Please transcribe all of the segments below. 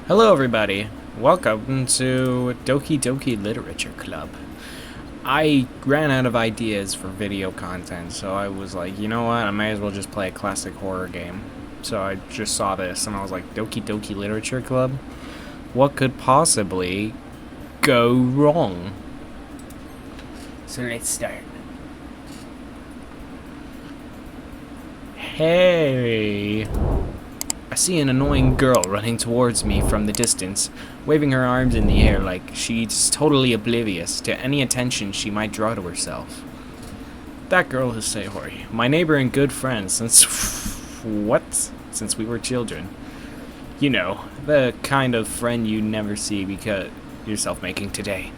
Hello everybody, welcome to Doki Doki Literature Club. I ran out of ideas for video content, so I was like, you know what, I might as well just play a classic horror game. So I just saw this and I was like, Doki Doki Literature Club? What could possibly go wrong? So let's start. Hey! I see an annoying girl running towards me from the distance, waving her arms in the air like she's totally oblivious to any attention she might draw to herself. That girl is Sayori, my neighbor and good friend since... what? Since we were children. You know, the kind of friend you never see because yourself making today,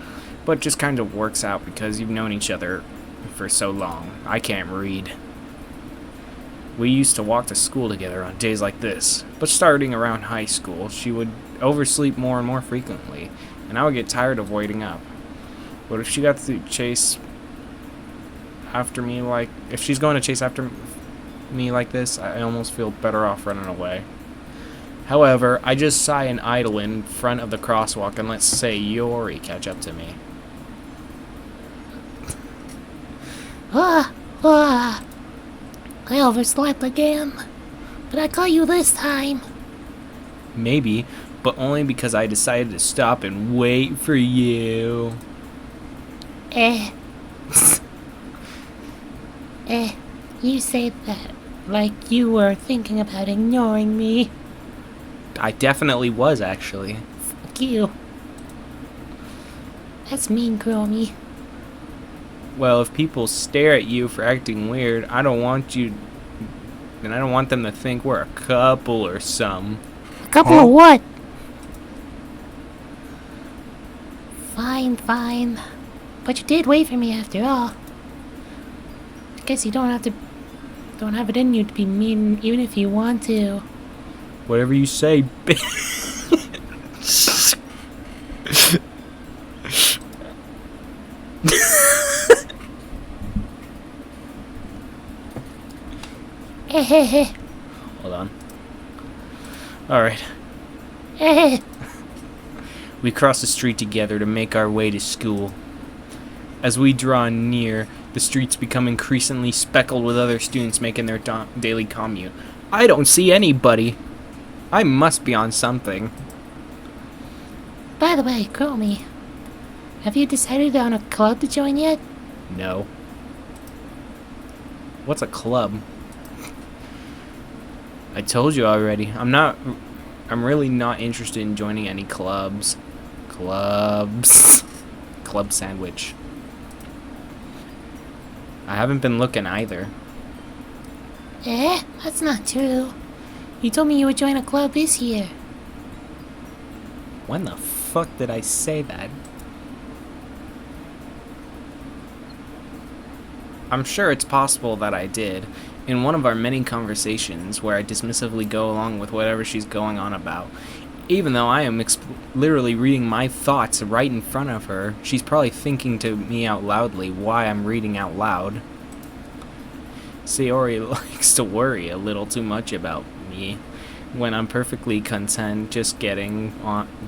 but just kind of works out because you've known each other for so long. I can't read. We used to walk to school together on days like this, but starting around high school, she would oversleep more and more frequently, and I would get tired of waiting up. But if she got to chase after me if she's going to chase after me like this, I almost feel better off running away. However, I just sigh and idle in front of the crosswalk and let Sayori catch up to me. I overslept again, but I caught you this time. Maybe, but only because I decided to stop and wait for you. You said that like you were thinking about ignoring me. I definitely was, actually. Fuck you. That's mean, Chromie. Well, if people stare at you for acting weird, I don't want them to think we're a couple or some. A couple of what? Fine. But you did wait for me after all. I guess you don't have it in you to be mean even if you want to. Whatever you say, bitch. Hold on. Alright. We cross the street together to make our way to school. As we draw near, the streets become increasingly speckled with other students making their daily commute. I don't see anybody. I must be on something. By the way, Chromie, have you decided on a club to join yet? No. What's a club? I told you already. I'm really not interested in joining any clubs. Club sandwich. I haven't been looking either. That's not true. You told me you would join a club this year. When the fuck did I say that? I'm sure it's possible that I did. In one of our many conversations where I dismissively go along with whatever she's going on about. Even though I am literally reading my thoughts right in front of her, she's probably thinking to me out loudly why I'm reading out loud. Sayori likes to worry a little too much about me when I'm perfectly content just getting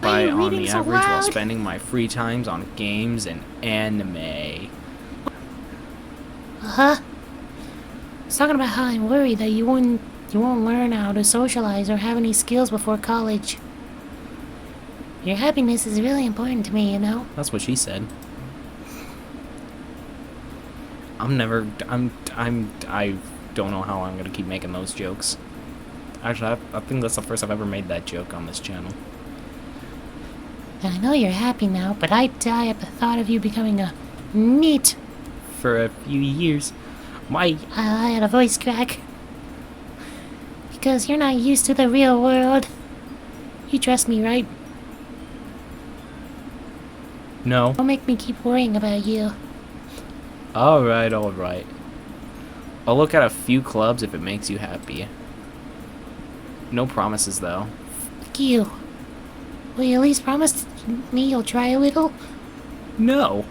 by on the average while spending my free times on games and anime. I was talking about how I'm worried that you won't learn how to socialize or have any skills before college. Your happiness is really important to me, you know? That's what she said. I don't know how I'm gonna keep making those jokes. Actually, I think that's the first I've ever made that joke on this channel. And I know you're happy now, but I'd die at the thought of you becoming a NEET. For a few years. I had a voice crack. Because you're not used to the real world. You trust me, right? No. Don't make me keep worrying about you. Alright. I'll look at a few clubs if it makes you happy. No promises, though. Fuck you. Will you at least promise me you'll try a little? No.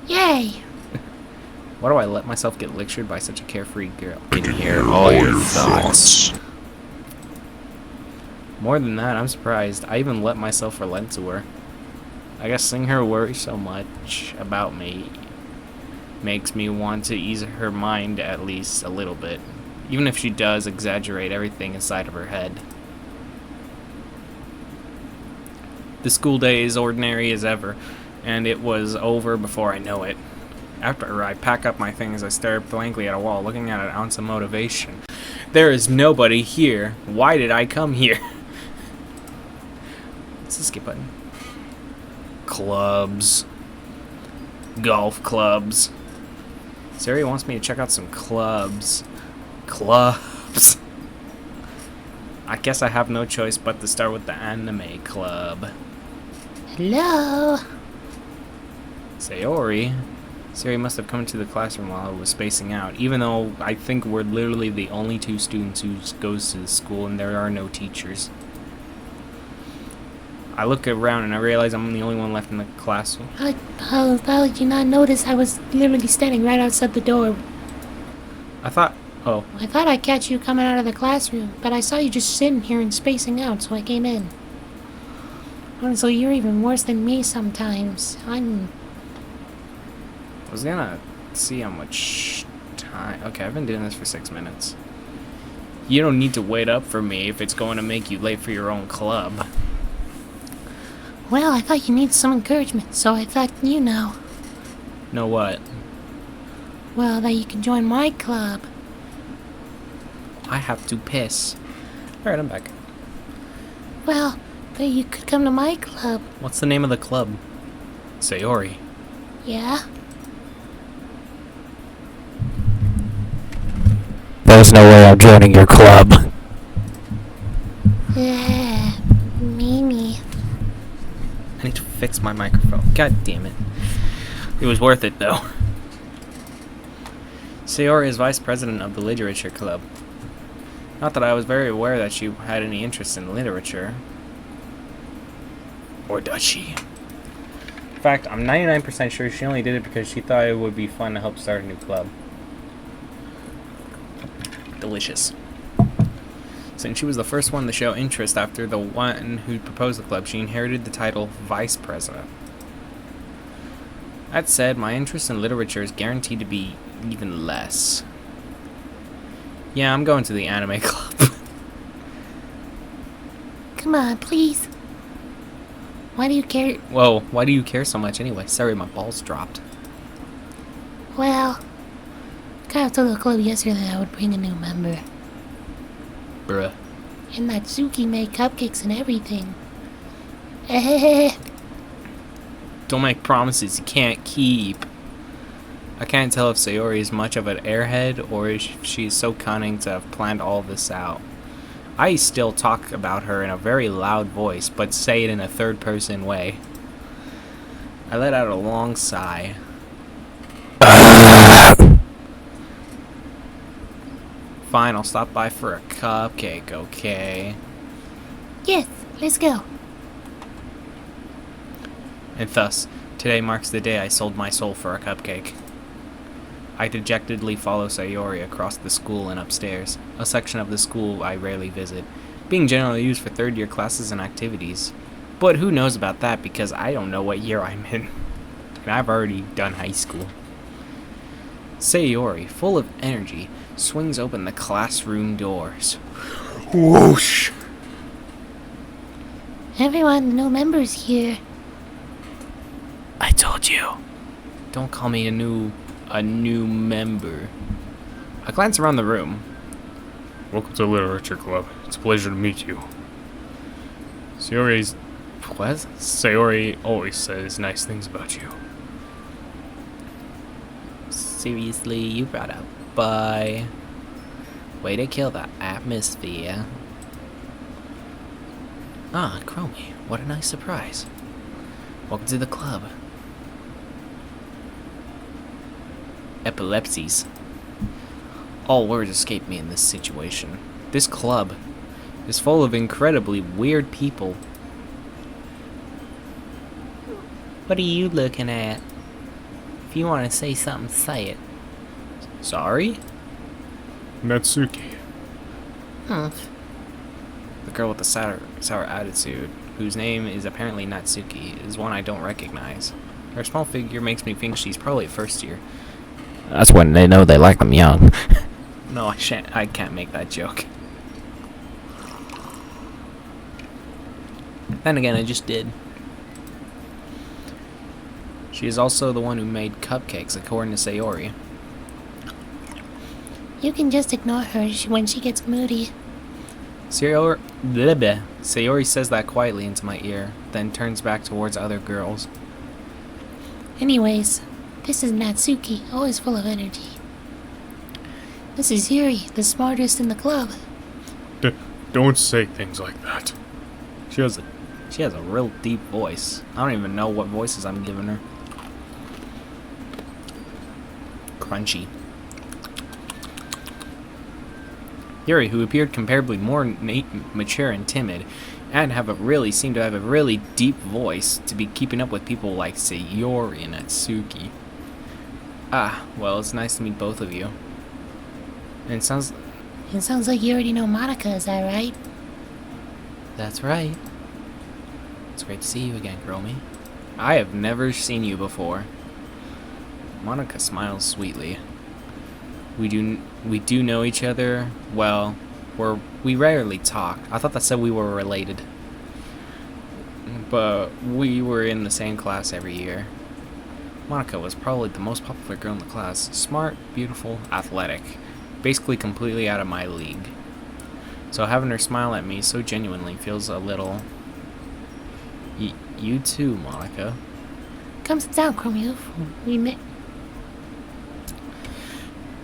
Yay! Why do I let myself get lectured by such a carefree girl? Can hear all your thoughts. More than that, I'm surprised I even let myself relent to her. I guess seeing her worry so much about me makes me want to ease her mind at least a little bit, even if she does exaggerate everything inside of her head. The school day is ordinary as ever, and it was over before I know it. After I pack up my things, I stare blankly at a wall, looking at an ounce of motivation. There is nobody here. Why did I come here? What's the skip button? Clubs. Golf clubs. Sari wants me to check out some clubs. Clubs. I guess I have no choice but to start with the anime club. Hello? Sayori. Sari must have come to the classroom while I was spacing out, even though I think we're literally the only 2 students who goes to the school and there are no teachers. I look around and I realize I'm the only one left in the classroom. How did you not notice I was literally standing right outside the door? I thought I catch you coming out of the classroom, but I saw you just sitting here and spacing out, so I came in. Honestly, you're even worse than me sometimes. I was gonna see how much time... Okay, I've been doing this for 6 minutes. You don't need to wait up for me if it's going to make you late for your own club. Well, I thought you needed some encouragement, so I thought, you know. Know what? Well, that you could join my club. I have to piss. Alright, I'm back. Well, that you could come to my club. What's the name of the club? Sayori. Yeah? There's no way I'm joining your club. Mimi. I need to fix my microphone. God damn it. It was worth it, though. Sayori is vice president of the Literature Club. Not that I was very aware that she had any interest in literature. Or does she? In fact, I'm 99% sure she only did it because she thought it would be fun to help start a new club. Delicious. Since she was the first one to show interest after the one who proposed the club, she inherited the title Vice President. That said, my interest in literature is guaranteed to be even less. Yeah, I'm going to the anime club. Come on, please. Why do you care? Whoa, why do you care so much anyway? Sorry, my balls dropped. Well, I kind of told the club yesterday that I would bring a new member. Bruh. And that Suki made cupcakes and everything. Don't make promises you can't keep. I can't tell if Sayori is much of an airhead or if she is so cunning to have planned all this out. I still talk about her in a very loud voice, but say it in a third-person way. I let out a long sigh. Fine, I'll stop by for a cupcake, okay? Yes, let's go. And thus, today marks the day I sold my soul for a cupcake. I dejectedly follow Sayori across the school and upstairs, a section of the school I rarely visit, being generally used for third-year classes and activities. But who knows about that because I don't know what year I'm in. And I've already done high school. Sayori, full of energy, swings open the classroom doors. Whoosh! Everyone, the new members here. I told you. Don't call me a new member. I glance around the room. Welcome to the Literature Club. It's a pleasure to meet you. Sayori always says nice things about you. Seriously, you brought up. Bye. Way to kill the atmosphere. Ah, Chromie. What a nice surprise. Welcome to the club. Epilepsies. All words escape me in this situation. This club is full of incredibly weird people. What are you looking at? If you want to say something, say it. Sorry? Natsuki. The girl with the sour attitude, whose name is apparently Natsuki, is one I don't recognize. Her small figure makes me think she's probably first year. That's when they know they like them young. No, I can't make that joke. Then again, I just did. She is also the one who made cupcakes, according to Sayori. You can just ignore her when she gets moody. Sayori says that quietly into my ear, then turns back towards other girls. Anyways, this is Natsuki, always full of energy. This is Yuri, the smartest in the club. Don't say things like that. She has a real deep voice. I don't even know what voices I'm giving her. Crunchy. Yuri, who appeared comparably more mature and timid, and seemed to have a really deep voice to be keeping up with people like Sayori and Natsuki. Ah, well, it's nice to meet both of you. And it sounds like you already know Monica, is that right? That's right. It's great to see you again, Gromi. I have never seen you before. Monica smiles sweetly. We do know each other. Well, we rarely talk. I thought that said we were related. But we were in the same class every year. Monica was probably the most popular girl in the class. Smart, beautiful, athletic. Basically completely out of my league. So having her smile at me so genuinely feels a little... You too, Monica. Come sit down, Chromio.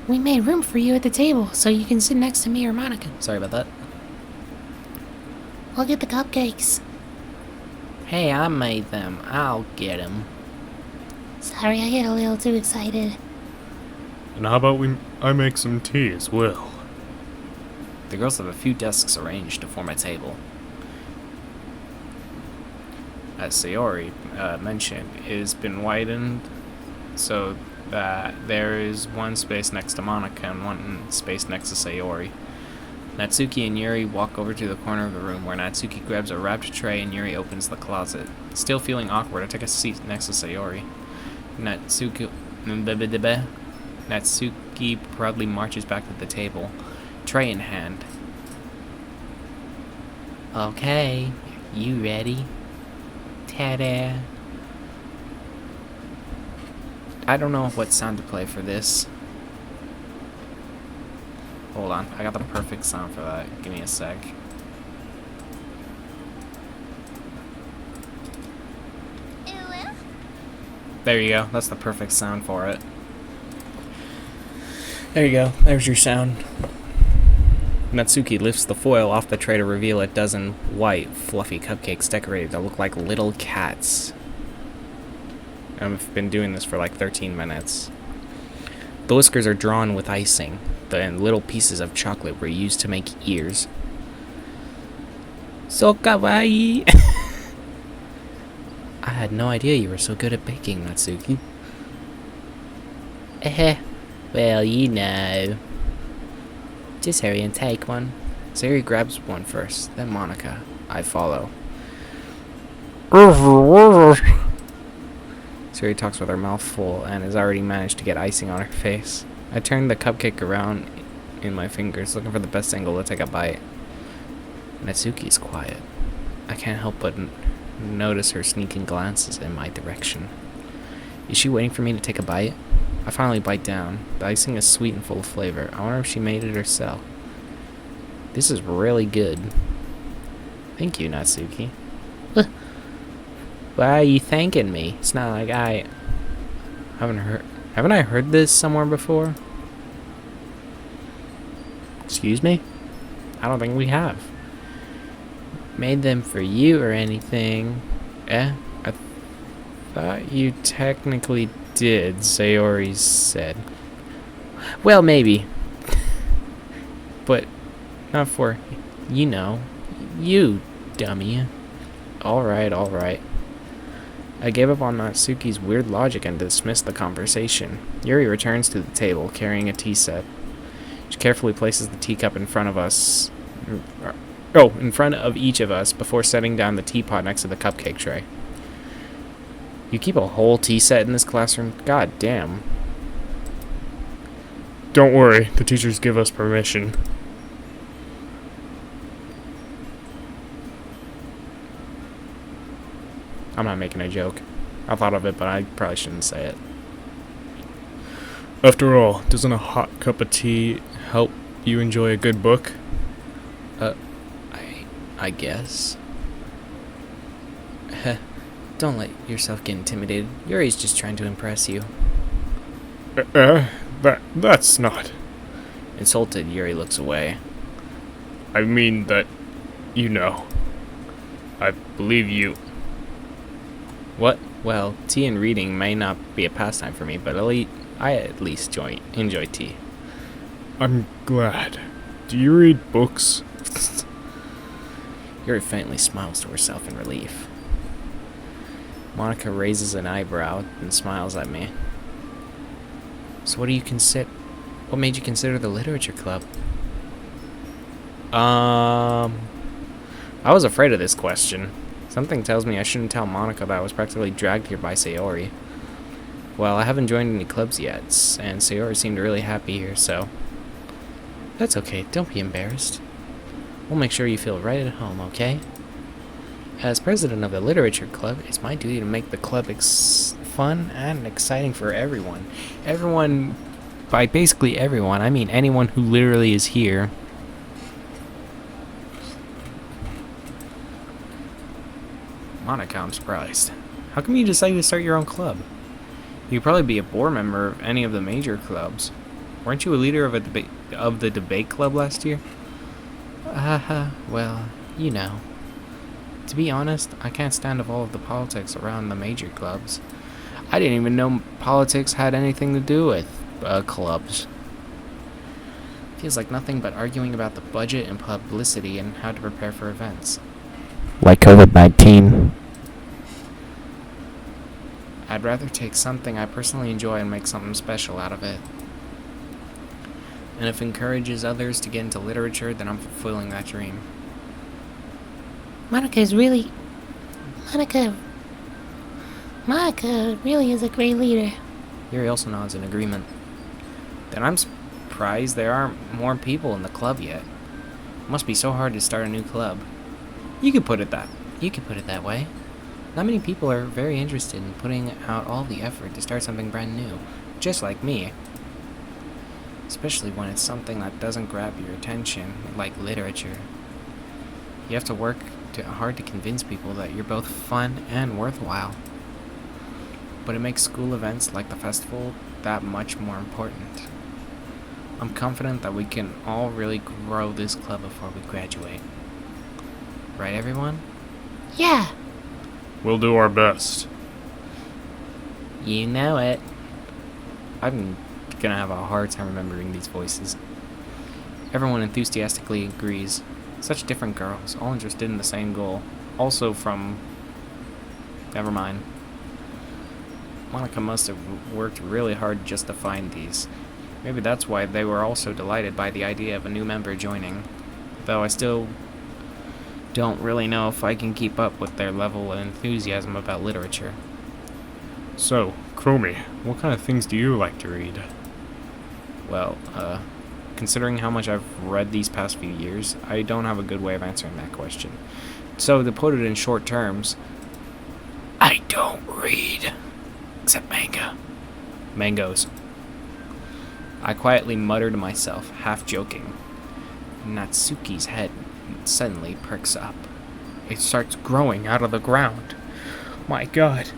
We made room for you at the table, so you can sit next to me or Monica. Sorry about that. We'll get the cupcakes. Hey, I made them. I'll get them. Sorry, I get a little too excited. And how about I make some tea as well? The girls have a few desks arranged to form a table. As Sayori mentioned, it has been widened so that there is one space next to Monica and one space next to Sayori. Natsuki and Yuri walk over to the corner of the room where Natsuki grabs a wrapped tray and Yuri opens the closet. Still feeling awkward, I take a seat next to Sayori. Natsuki proudly marches back to the table, tray in hand. Okay, you ready? Ta-da! I don't know what sound to play for this. Hold on, I got the perfect sound for that. Give me a sec. There you go, that's the perfect sound for it. There you go, there's your sound. Natsuki lifts the foil off the tray to reveal a dozen white, fluffy cupcakes decorated that look like little cats. I've been doing this for like 13 minutes. The whiskers are drawn with icing, and little pieces of chocolate were used to make ears. So kawaii! I had no idea you were so good at baking, Natsuki. Well, you know. Just hurry and take one. Sayori grabs one first, then Monica. I follow. Sayori talks with her mouth full and has already managed to get icing on her face. I turn the cupcake around in my fingers, looking for the best angle to take a bite. Natsuki's quiet. I can't help but notice her sneaking glances in my direction. Is she waiting for me to take a bite? I finally bite down. The icing is sweet and full of flavor. I wonder if she made it herself. This is really good. Thank you, Natsuki. Why are you thanking me? It's not like I haven't I heard this somewhere before? Excuse me? I don't think we have. Made them for you or anything. I thought you technically did, Sayori said. Well, maybe. But not for, you dummy. Alright. I gave up on Natsuki's weird logic and dismissed the conversation. Yuri returns to the table, carrying a tea set. She carefully places the teacup in front of us. Oh, in front of each of us before setting down the teapot next to the cupcake tray. You keep a whole tea set in this classroom? God damn. Don't worry, the teachers give us permission. I'm not making a joke. I thought of it, but I probably shouldn't say it. After all, doesn't a hot cup of tea help you enjoy a good book? I guess. Don't let yourself get intimidated. Yuri's just trying to impress you. That's not. Insulted, Yuri looks away. I mean that, you know. I believe you. What? Well, tea and reading may not be a pastime for me, but I at least enjoy tea. I'm glad. Do you read books? Yuri faintly smiles to herself in relief. Monica raises an eyebrow and smiles at me. So what made you consider the literature club? I was afraid of this question. Something tells me I shouldn't tell Monica that I was practically dragged here by Sayori. Well, I haven't joined any clubs yet, and Sayori seemed really happy here, so... That's okay, don't be embarrassed. We'll make sure you feel right at home, okay? As president of the literature club, it's my duty to make the club fun and exciting for everyone. Everyone, by basically everyone, I mean anyone who literally is here. Monica, I'm surprised. How come you decided to start your own club? You could probably be a board member of any of the major clubs. Weren't you a leader of the debate club last year? Well, you know. To be honest, I can't stand all of the politics around the major clubs. I didn't even know politics had anything to do with clubs. Feels like nothing but arguing about the budget and publicity and how to prepare for events. Like COVID-19. I'd rather take something I personally enjoy and make something special out of it. And if it encourages others to get into literature, then I'm fulfilling that dream. Monica really is a great leader. Yuri also nods in agreement. Then I'm surprised there aren't more people in the club yet. It must be so hard to start a new club. You could put it that way. Not many people are very interested in putting out all the effort to start something brand new, just like me. Especially when it's something that doesn't grab your attention, like literature. You have to work hard to convince people that you're both fun and worthwhile. But it makes school events like the festival that much more important. I'm confident that we can all really grow this club before we graduate. Right, everyone? Yeah. We'll do our best. You know it. I'm gonna have a hard time remembering these voices. Everyone enthusiastically agrees. Such different girls, all interested in the same goal. Also from... Never mind. Monica must have worked really hard just to find these. Maybe that's why they were also delighted by the idea of a new member joining. Though I still don't really know if I can keep up with their level of enthusiasm about literature. So, Chromie, what kind of things do you like to read? Well, considering how much I've read these past few years, I don't have a good way of answering that question. So, to put it in short terms, I don't read. Except manga. Mangoes. I quietly mutter to myself, half joking. Natsuki's head suddenly perks up. It starts growing out of the ground. My god.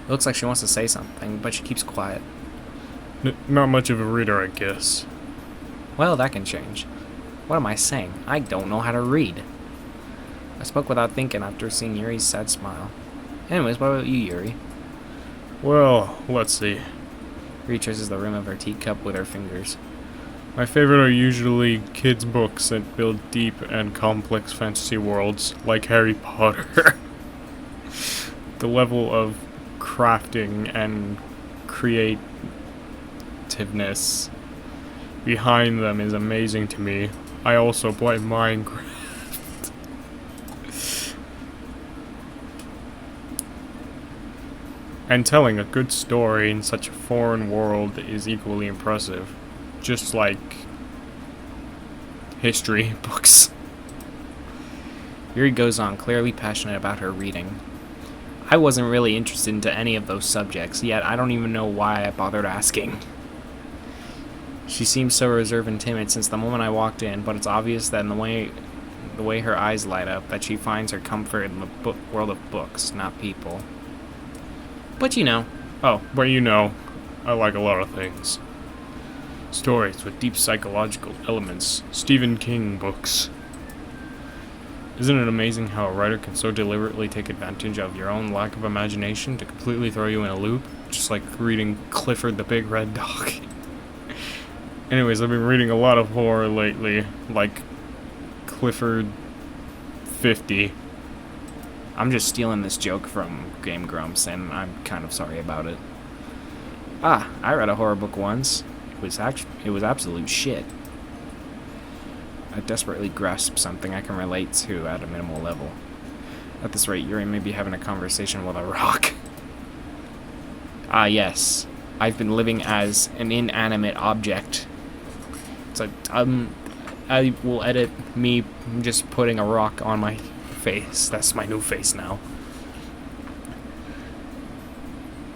It looks like she wants to say something, but she keeps quiet. Not much of a reader, I guess. Well, that can change. What am I saying? I don't know how to read. I spoke without thinking after seeing Yuri's sad smile. Anyways, what about you, Yuri? Well, let's see. Yuri traces the rim of her teacup with her fingers. My favorite are usually kids' books that build deep and complex fantasy worlds, like Harry Potter. The level of crafting and creativeness behind them is amazing to me. I also play Minecraft. And telling a good story in such a foreign world is equally impressive. Just like history books. Yuri goes on, clearly passionate about her reading. I wasn't really interested into any of those subjects, yet I don't even know why I bothered asking. She seems so reserved and timid since the moment I walked in, but it's obvious that in the way her eyes light up, that she finds her comfort in the world of books, not people. But you know. Oh, but you know, I like a lot of things. Stories with deep psychological elements. Stephen King books. Isn't it amazing how a writer can so deliberately take advantage of your own lack of imagination to completely throw you in a loop? Just like reading Clifford the Big Red Dog. Anyways, I've been reading a lot of horror lately, like Clifford 50. I'm just stealing this joke from Game Grumps, and I'm kind of sorry about it. Ah, I read a horror book once. It was absolute shit. I desperately grasp something I can relate to at a minimal level. At this rate, Yuri may be having a conversation with a rock. Ah, yes. I've been living as an inanimate object. So, I will edit me just putting a rock on my face. That's my new face now.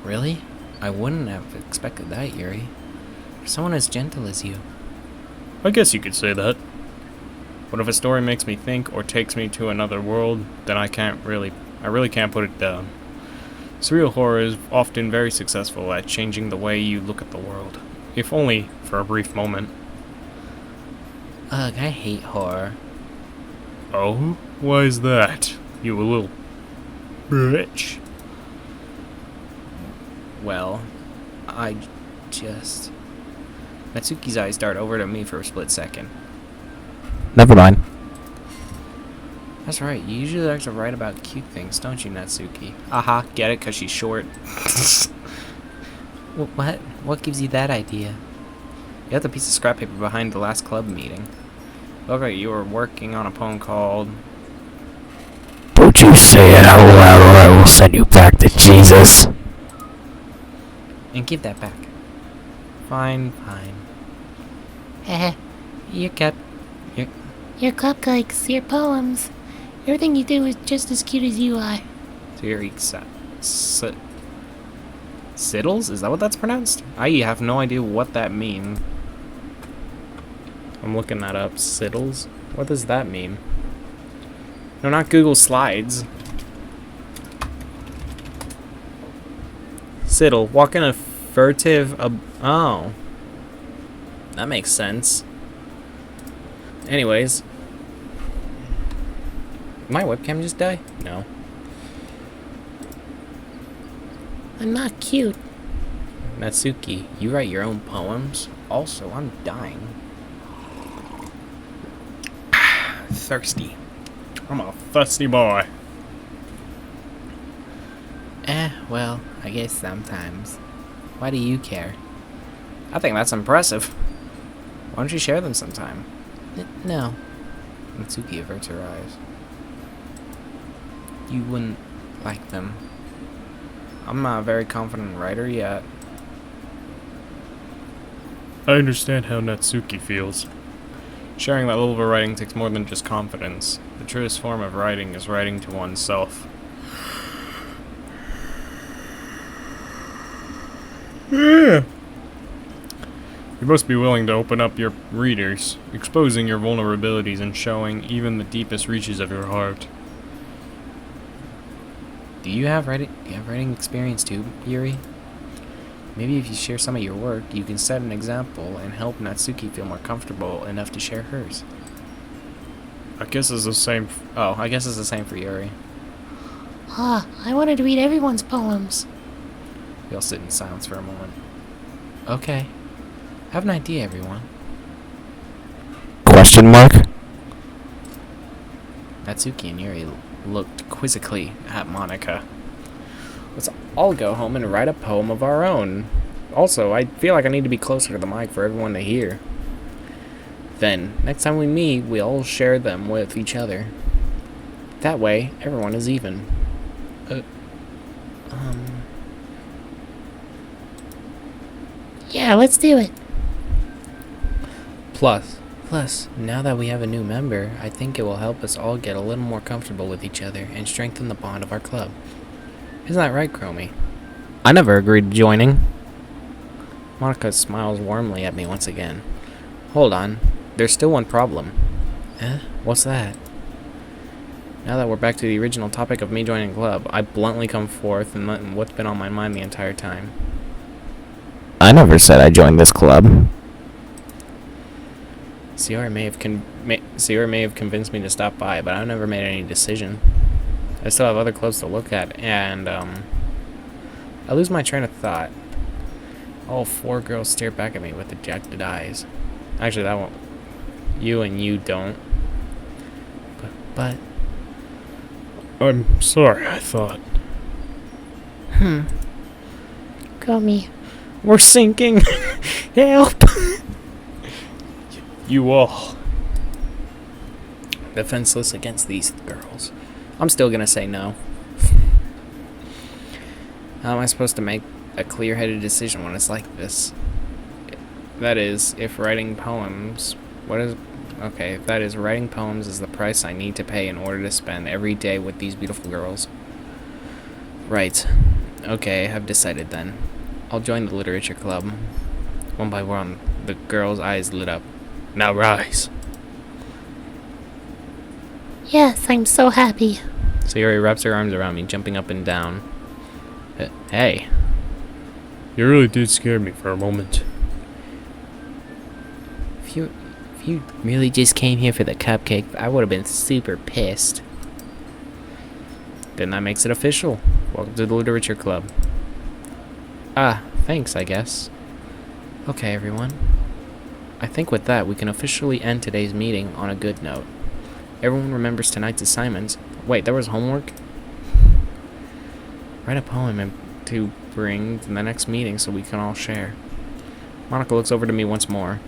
Really? I wouldn't have expected that, Yuri. For someone as gentle as you. I guess you could say that. But if a story makes me think or takes me to another world, then I really can't put it down. Surreal horror is often very successful at changing the way you look at the world, if only for a brief moment. Ugh, I hate horror. Oh? Why is that? You a little bitch. Well, I just... Natsuki's eyes dart over to me for a split second. Never mind. That's right, you usually like to write about cute things, don't you, Natsuki? Aha, get it, 'cause she's short. What? What gives you that idea? You got the piece of scrap paper behind the last club meeting. Looked like you were working on a poem called... Don't you say it out loud or I will send you back to Jesus. And give that back. Fine, fine. Heh, you kept... Your cupcakes, your poems. Everything you do is just as cute as you are. Siddles? Is that what that's pronounced? I have no idea what that means. I'm looking that up. Siddles? What does that mean? No, not Google Slides. Siddle. Walk in a furtive... oh. That makes sense. Anyways. My webcam just die? No. I'm not cute. Natsuki, you write your own poems? Also, I'm dying. Thirsty. I'm a thirsty boy. Well, I guess sometimes. Why do you care? I think that's impressive. Why don't you share them sometime? No. Natsuki averts her eyes. You wouldn't like them. I'm not a very confident writer yet. I understand how Natsuki feels. Sharing that level of writing takes more than just confidence. The truest form of writing is writing to oneself. Yeah. You must be willing to open up your readers, exposing your vulnerabilities and showing even the deepest reaches of your heart. Do you have writing experience too, Yuri? Maybe if you share some of your work, you can set an example and help Natsuki feel more comfortable enough to share hers. I guess it's the same. I guess it's the same for Yuri. Ah, I wanted to read everyone's poems. We all sit in silence for a moment. Okay. I have an idea, everyone. Question mark? Natsuki and Yuri looked quizzically at Monica. Let's all go home and write a poem of our own. Also, I feel like I need to be closer to the mic for everyone to hear. Then, next time we meet, we all share them with each other. That way, everyone is even. Yeah, let's do it. Plus, now that we have a new member, I think it will help us all get a little more comfortable with each other and strengthen the bond of our club. Isn't that right, Chromie? I never agreed to joining. Monica smiles warmly at me once again. Hold on, there's still one problem. Eh? What's that? Now that we're back to the original topic of me joining the club, I bluntly come forth and let what's been on my mind the entire time. I never said I joined this club. Sierra may have convinced me to stop by, but I've never made any decision. I still have other clubs to look at, and I lose my train of thought. All 4 girls stare back at me with dejected eyes. Actually, that won't. You and you don't. But I'm sorry, I thought. Chromie. we're sinking. Help! You all. Defenseless against these girls. I'm still gonna say no. How am I supposed to make a clear-headed decision when it's like this? That is, if writing poems... that is, writing poems is the price I need to pay in order to spend every day with these beautiful girls. Right. Okay, I've decided then. I'll join the literature club. One by one, the girls' eyes lit up. Now rise. Yes, I'm so happy. Sayori wraps her arms around me, jumping up and down. Hey. You really did scare me for a moment. If you really just came here for the cupcake, I would have been super pissed. Then that makes it official. Welcome to the literature club. Thanks, I guess. Okay, everyone. I think with that, we can officially end today's meeting on a good note. Everyone remembers tonight's assignments. Wait, there was homework? Write a poem to bring to the next meeting so we can all share. Monica looks over to me once more.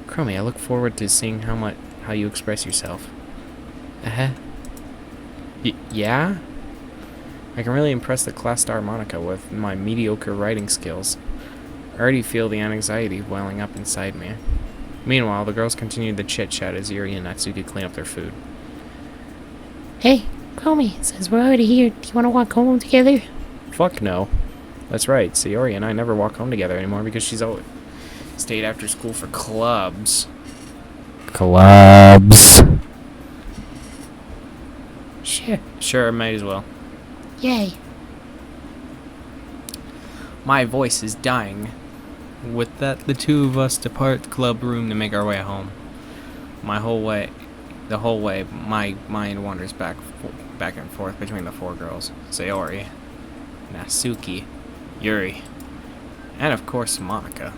Chromie, I look forward to seeing how you express yourself. Yeah? I can really impress the class star Monica with my mediocre writing skills. I already feel the anxiety welling up inside me. Meanwhile, the girls continue the chit-chat as Yuri and Natsuki clean up their food. Hey, Chromie, since we're already here, do you want to walk home together? Fuck no. That's right, Sayori and I never walk home together anymore because she's always stayed after school for clubs. Clubs. Sure, might as well. Yay. My voice is dying. With that, the two of us depart the club room to make our way home. The whole way, my mind wanders back and forth between the 4 girls. Sayori, Natsuki, Yuri, and of course Monica.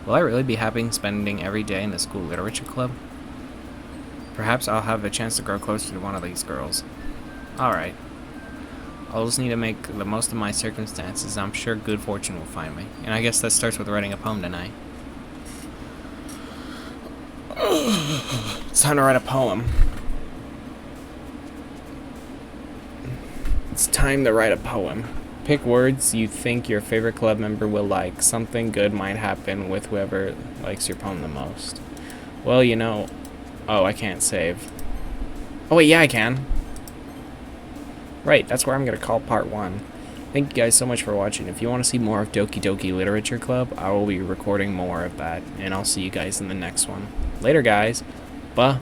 Will I really be happy spending every day in the school literature club? Perhaps I'll have a chance to grow closer to one of these girls. Alright. I'll just need to make the most of my circumstances. I'm sure good fortune will find me. And I guess that starts with writing a poem tonight. It's time to write a poem. It's time to write a poem. Pick words you think your favorite club member will like. Something good might happen with whoever likes your poem the most. Well, you know... Oh, I can't save. Oh, wait, yeah, I can. Right, that's where I'm going to call part 1. Thank you guys so much for watching. If you want to see more of Doki Doki Literature Club, I will be recording more of that. And I'll see you guys in the next one. Later, guys. Bye.